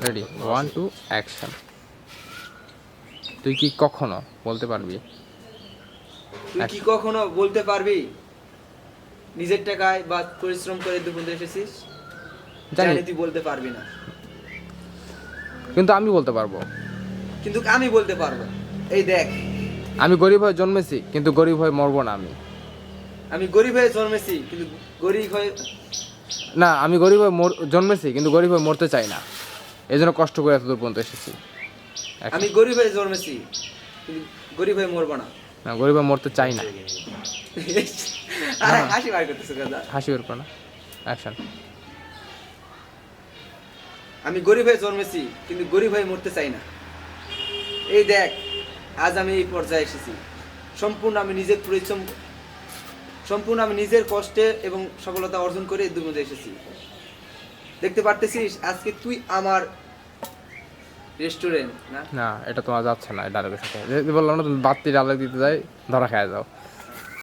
Ready, 1 2 action. তুই কি কখনো বলতে পারবি? তুই কি কখনো বলতে পারবি নিজের টাকায় বা পরিশ্রম করে দু পর্যন্ত এসেছিস? জানি, জানি তুই বলতে পারবি না, কিন্তু আমি বলতে পারবো। কিন্তু আমি বলতে পারবো। এই দেখ, আমি গরিব হয়ে জন্মেছি, কিন্তু গরিব হয়ে মরবো না আমি। আমি গরিব হয়ে জন্মেছি কিন্তু গরিব হয়ে না, আমি গরিব হয়ে জন্মেছি, কিন্তু গরিব হয়ে মরতে চাই না। এই জন্য কষ্ট করে এত দূর পর্যন্ত এসেছি। আমি গরিব হয়ে জন্মেছি কিন্তু গরিব হয়ে মরবো না। না, গরিব হয়ে মরতে চাই না। আরে না। হাসি বার করতেছে কথা। হাসি বের করো না, অ্যাকশন। আমি গরিব হয়ে জন্মেছি কিন্তু গরিব হয়ে মরতে চাই না। এই দেখ, আজ আমি এই পর্যায়ে এসেছি। সম্পূর্ণ আমি নিজের কষ্টে এবং সফলতা অর্জন করে এই দূর মধ্যে এসেছি। দেখতে পারতেছিস, আজকে তুই আমার রেস্টুরেন্ট না। না, এটা তোমার যাচ্ছে না, এই ডায়লগের সাথে। বললাম না, তুমি বাত্তি ডায়লগ দিতে যাই, ধরা খেয়ে যাও।